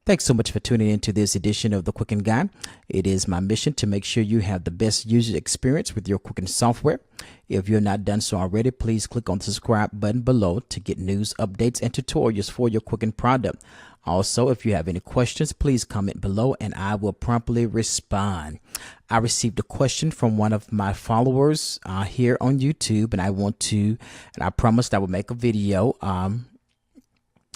Thanks so much for tuning into this edition of the Quicken Guide. It is my mission to make sure you have the best user experience with your Quicken software. If you're not done so already, please click on the subscribe button below to get news, updates, and tutorials for your Quicken product. Also, if you have any questions, please comment below and I will promptly respond. I received a question from one of my followers here on YouTube, and I promised I would make a video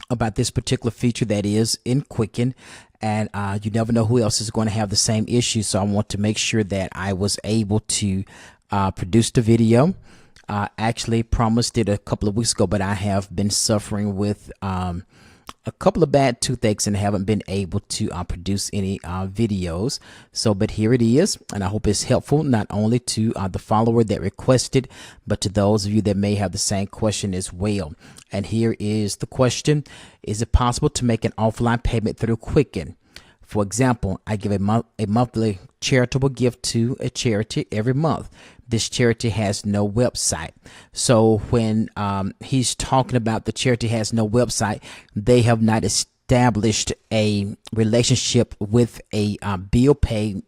about this particular feature that is in Quicken, and you never know who else is going to have the same issue, so I want to make sure that I was able to produce the video. Actually promised it a couple of weeks ago, but I have been suffering with a couple of bad toothaches and haven't been able to produce any videos. But here it is, and I hope it's helpful not only to the follower that requested, but to those of you that may have the same question as well. And here is the question: is it possible to make an offline payment through Quicken? For example, I give a monthly charitable gift to a charity every month. This charity has no website. So when he's talking about the charity has no website, they have not established a relationship with a bill pay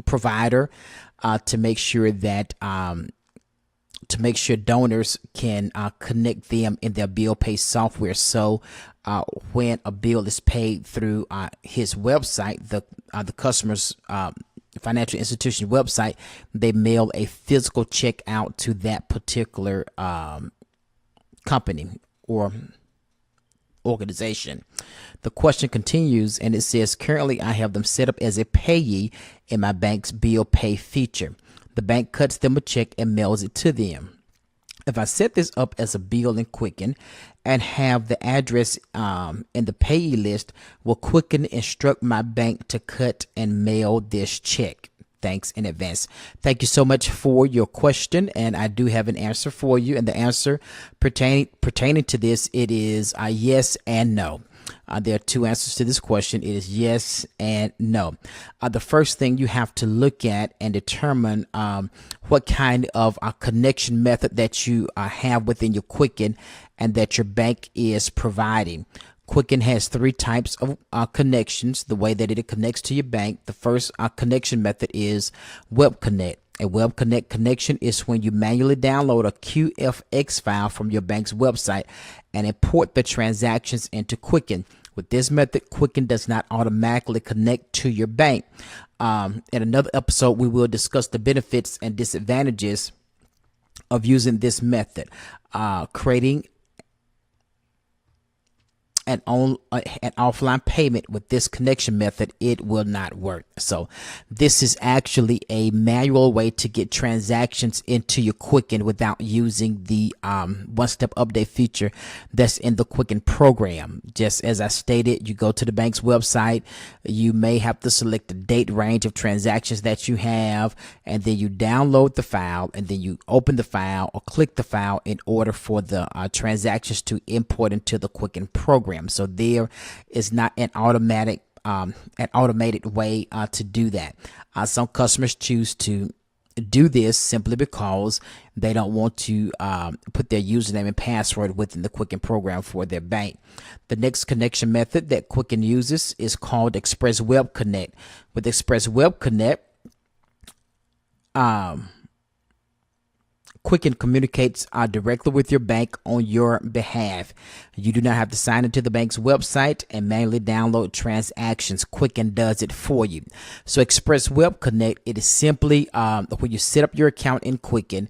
provider to make sure that donors can connect them in their bill pay software. So when a bill is paid through his website, the customer's financial institution website, they mail a physical check out to that particular company or organization. The question continues, and it says, currently I have them set up as a payee in my bank's bill pay feature. The bank cuts them a check and mails it to them. If I set this up as a bill in Quicken and have the address in the payee list, will Quicken instruct my bank to cut and mail this check? Thanks in advance. Thank you so much for your question, and I do have an answer for you. And the answer pertaining to this, it is yes and no. There are two answers to this question. It is yes and no. The first thing you have to look at and determine what kind of connection method that you have within your Quicken and that your bank is providing. Quicken has three types of connections, the way that it connects to your bank. The first connection method is Web Connect. A Web Connect connection is when you manually download a QFX file from your bank's website and import the transactions into Quicken. With this method, Quicken does not automatically connect to your bank. In another episode, we will discuss the benefits and disadvantages of using this method. Creating an offline payment with this connection method, it will not work. So this is actually a manual way to get transactions into your Quicken without using the one-step update feature that's in the Quicken program. Just as I stated, you go to the bank's website, you may have to select the date range of transactions that you have, and then you download the file, and then you open the file or click the file in order for the transactions to import into the Quicken program. So there is not an automated way to do that. Some customers choose to do this simply because they don't want to put their username and password within the Quicken program for their bank. The next connection method that Quicken uses is called Express Web Connect. With Express Web Connect, Quicken communicates directly with your bank on your behalf. You do not have to sign into the bank's website and manually download transactions. Quicken does it for you. So Express Web Connect, it is simply when you set up your account in Quicken,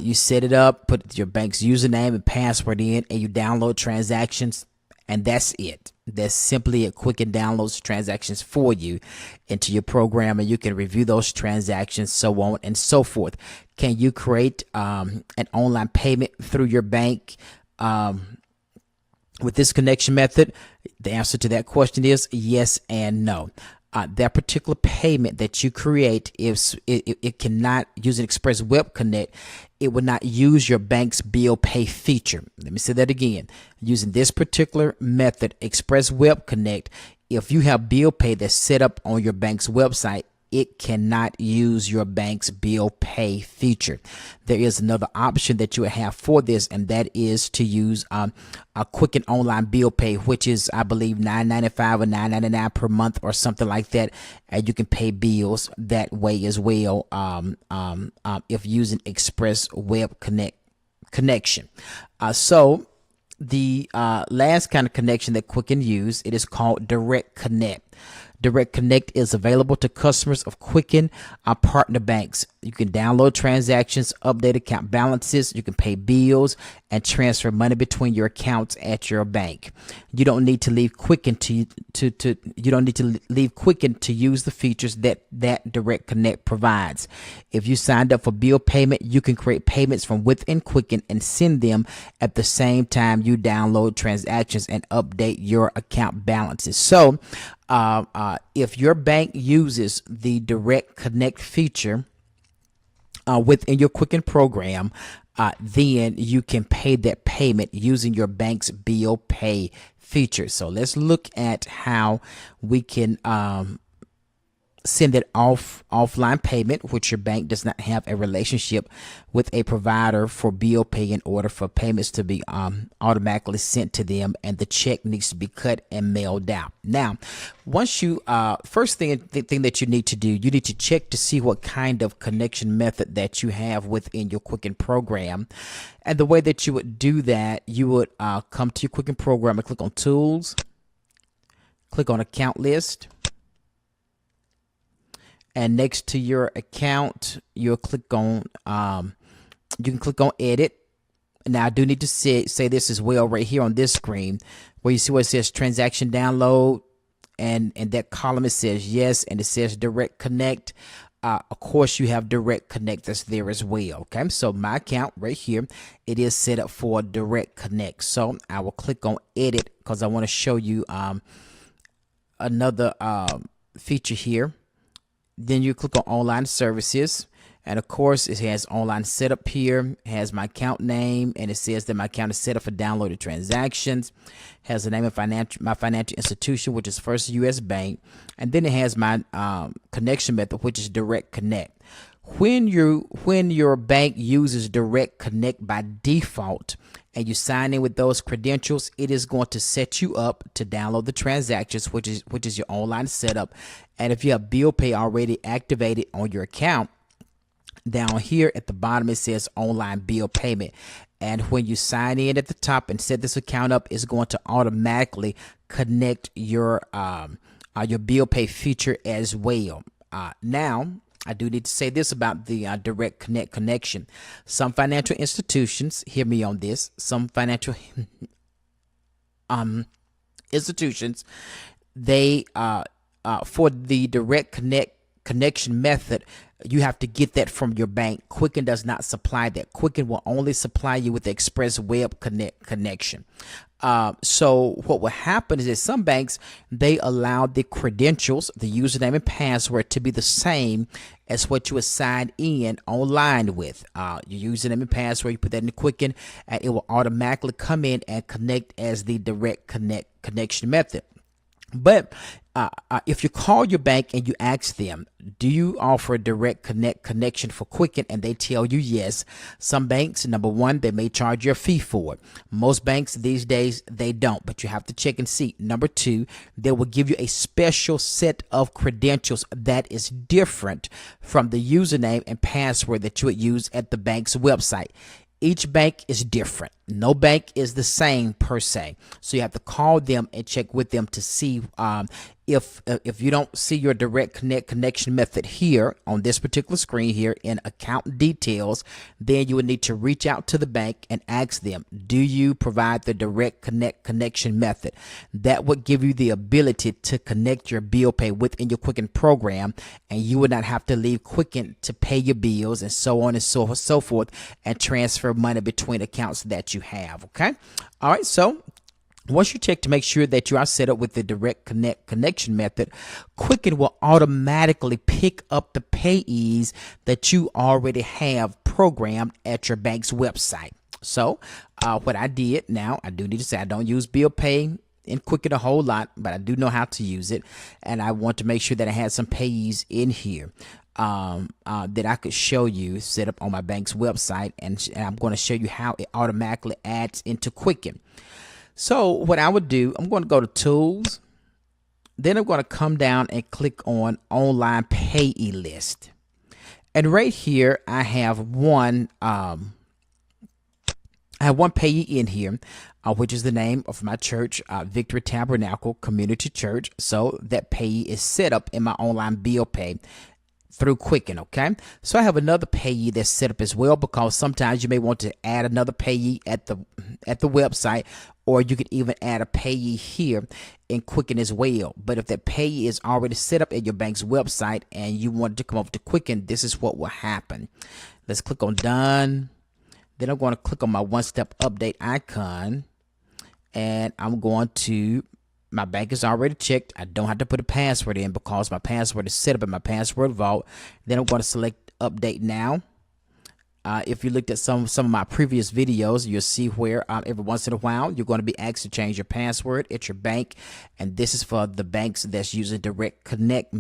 you set it up, put your bank's username and password in, and you download transactions, and that's it. That's simply a Quicken downloads transactions for you into your program, and you can review those transactions, so on and so forth. Can you create an online payment through your bank with this connection method? The answer to that question is yes and no. That particular payment that you create, if it cannot use an Express Web Connect, it will not use your bank's bill pay feature. Let me say that again. Using this particular method, Express Web Connect, if you have bill pay that's set up on your bank's website, it cannot use your bank's bill pay feature. There is another option that you would have for this, and that is to use a Quicken online bill pay, which is, I believe, $9.95 or $9.99 per month or something like that, and you can pay bills that way as well if using Express Web connection. So the last kind of connection that Quicken use, it is called Direct Connect. Direct Connect is available to customers of Quicken, our partner banks. You can download transactions, update account balances, you can pay bills, and transfer money between your accounts at your bank. You don't need to leave Quicken to leave Quicken to use the features that Direct Connect provides. If you signed up for bill payment, you can create payments from within Quicken and send them at the same time you download transactions and update your account balances. So if your bank uses the Direct Connect feature within your Quicken program, then you can pay that payment using your bank's bill pay feature. So let's look at how we can send that offline payment, which your bank does not have a relationship with a provider for bill pay in order for payments to be automatically sent to them, and the check needs to be cut and mailed out. Now, once you first thing that you need to do, you need to check to see what kind of connection method that you have within your Quicken program. And the way that you would do that, you would come to your Quicken program and click on Tools, click on Account List, and next to your account, you'll click on you can click on Edit. Now, I do need to say this as well right here on this screen, where you see where it says Transaction Download, and in that column it says Yes, and it says Direct Connect. Of course, you have Direct Connect that's there as well. Okay, so my account right here, it is set up for Direct Connect. So I will click on Edit because I want to show you another feature here. Then you click on Online Services, and of course it has Online Setup here. It has my account name, and it says that my account is set up for downloaded transactions. It has the name of my financial institution, which is First U.S. Bank, and then it has my connection method, which is Direct Connect. When your bank uses Direct Connect by default, and you sign in with those credentials, it is going to set you up to download the transactions, which is your online setup. And if you have bill pay already activated on your account, down here at the bottom it says online bill payment. And when you sign in at the top and set this account up, it's going to automatically connect your bill pay feature as well. Now, I do need to say this about the Direct Connect connection. Some financial institutions, hear me on this, some financial institutions, they for the Direct Connect connection method, you have to get that from your bank. Quicken does not supply that. Quicken will only supply you with the Express Web connection. So what will happen is that some banks, they allow the credentials, the username and password, to be the same as what you would sign in online with. Your username and password, you put that in the Quicken, and it will automatically come in and connect as the Direct Connect connection method. But if you call your bank and you ask them, do you offer a Direct Connect connection for Quicken, and they tell you yes, some banks, number one, they may charge you a fee for it. Most banks these days, they don't, but you have to check and see. Number two, they will give you a special set of credentials that is different from the username and password that you would use at the bank's website. Each bank is different. No bank is the same per se. So you have to call them and check with them to see if you don't see your Direct Connect connection method here on this particular screen here in account details, then you would need to reach out to the bank and ask them, do you provide the Direct Connect connection method? That would give you the ability to connect your bill pay within your Quicken program, and you would not have to leave Quicken to pay your bills and so on and so forth and transfer money between accounts that you have. Okay. All right. So once you check to make sure that you are set up with the Direct Connect connection method, Quicken will automatically pick up the payees that you already have programmed at your bank's website. So what I did, now I do need to say I don't use bill pay in Quicken a whole lot, but I do know how to use it, and I want to make sure that I had some payees in here that I could show you set up on my bank's website, and I'm going to show you how it automatically adds into Quicken. So what I would do, I'm going to go to Tools, then I'm going to come down and click on Online Payee List, and right here I have one payee in here, which is the name of my church, Victory Tabernacle Community Church. So that payee is set up in my online bill pay through Quicken. Okay, so I have another payee that's set up as well, because sometimes you may want to add another payee at the website, or you could even add a payee here in Quicken as well. But if that payee is already set up at your bank's website and you want to come over to Quicken, this is what will happen. Let's click on Done. Then I'm going to click on my one-step update icon, and I'm going to, my bank is already checked. I don't have to put a password in because my password is set up in my password vault. Then I'm going to select Update Now. If you looked at some of my previous videos, you'll see where every once in a while you're going to be asked to change your password at your bank, and this is for the banks that's using direct connect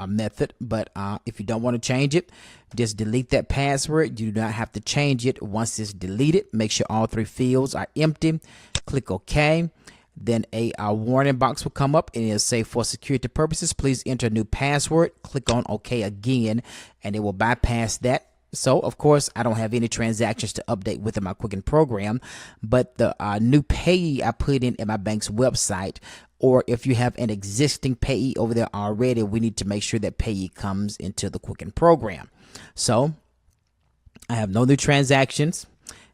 method. But if you don't want to change it, just delete that password. You do not have to change it. Once it's deleted, make sure all three fields are empty. Click OK. Then a warning box will come up, and it'll say, for security purposes, please enter a new password. Click on OK again, and it will bypass that. So, of course, I don't have any transactions to update within my Quicken program, but the new payee I put in at my bank's website, or if you have an existing payee over there already, we need to make sure that payee comes into the Quicken program. So, I have no new transactions.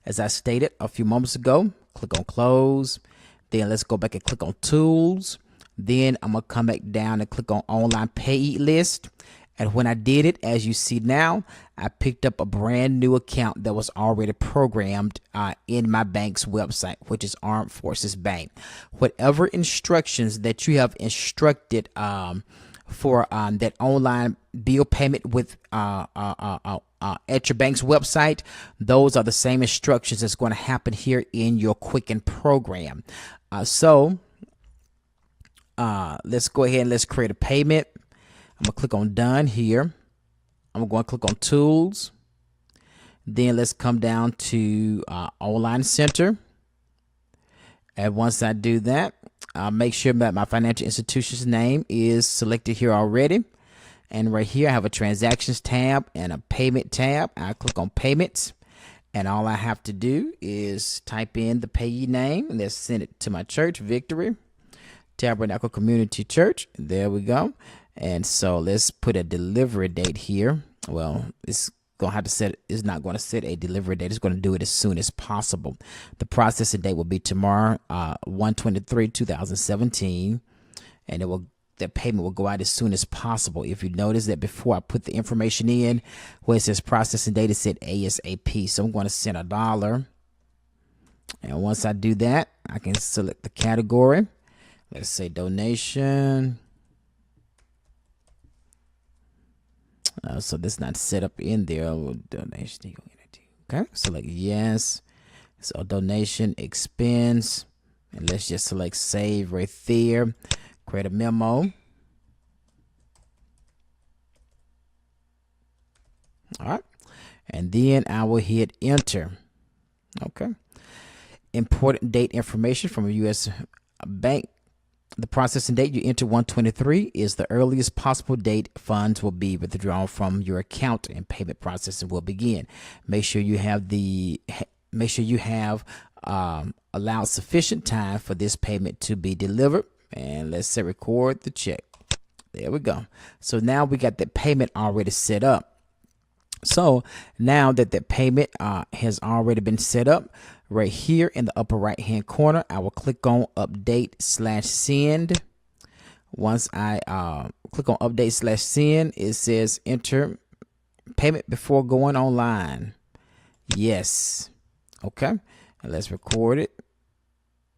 As I stated a few moments ago, click on Close. Then let's go back and click on Tools. Then I'm going to come back down and click on Online Payee List. And when I did it, as you see now, I picked up a brand new account that was already programmed in my bank's website, which is Armed Forces Bank. Whatever instructions that you have instructed for that online bill payment with at your bank's website, those are the same instructions that's going to happen here in your Quicken program. So let's go ahead and let's create a payment. I'm going to click on Done here. I'm going to click on Tools. Then let's come down to Online Center. And once I do that, I'll make sure that my financial institution's name is selected here already. And right here, I have a Transactions tab and a Payment tab. I click on Payments. And all I have to do is type in the payee name. And let's send it to my church, Victory Tabernacle Community Church. There we go. And so let's put a delivery date here. Well, it's gonna have to set. It's not going to set a delivery date. It's going to do it as soon as possible. The processing date will be tomorrow, 1/23/2017, and it will. That payment will go out as soon as possible. If you notice that before I put the information in, where it says processing date, it said ASAP. So I'm going to send $1. And once I do that, I can select the category. Let's say donation. So this is not set up in there. Donation. Okay, select yes. So donation expense, and let's just select save right there. Create a memo. All right, and then I will hit enter. Okay. Important date information from a U.S. bank. The processing date you enter 1/23 is the earliest possible date funds will be withdrawn from your account and payment processing will begin. Make sure you have allowed sufficient time for this payment to be delivered. And let's say record the check. There we go. So now we got that payment already set up. So now that the payment has already been set up, right here in the upper right hand corner, I will click on update/send. Once I click on update/send, it says enter payment before going online. Yes. Okay. And let's record it.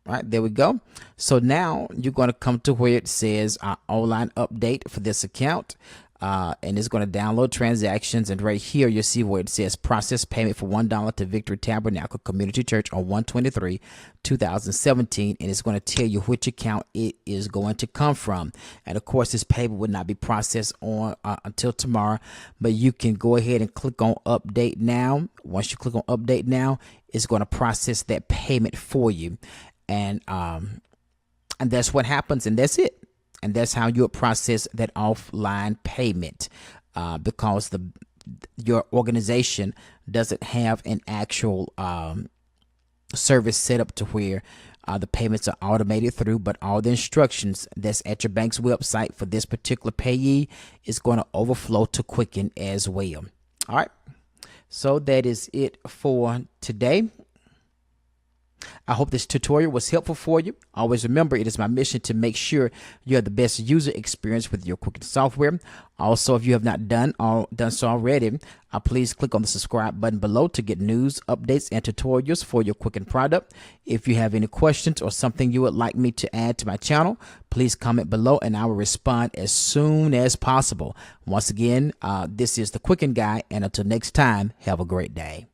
All right, there we go. So now you're going to come to where it says online update for this account. and it's going to download transactions. And right here, you'll see where it says process payment for $1 to Victory Tabernacle Community Church on 1/23/2017. And it's going to tell you which account it is going to come from. And of course, this payment would not be processed on until tomorrow, but you can go ahead and click on update now. Once you click on update now, it's going to process that payment for you. And that's what happens. And that's it. And that's how you process that offline payment, because your organization doesn't have an actual service set up to where the payments are automated through, but all the instructions that's at your bank's website for this particular payee is going to overflow to Quicken as well. All right. So that is it for today. I hope this tutorial was helpful for you. Always remember, it is my mission to make sure you have the best user experience with your Quicken software. Also, if you have not done so already, please click on the subscribe button below to get news, updates, and tutorials for your Quicken product. If you have any questions or something you would like me to add to my channel, please comment below and I will respond as soon as possible. Once again, this is the Quicken Guy, and until next time, have a great day.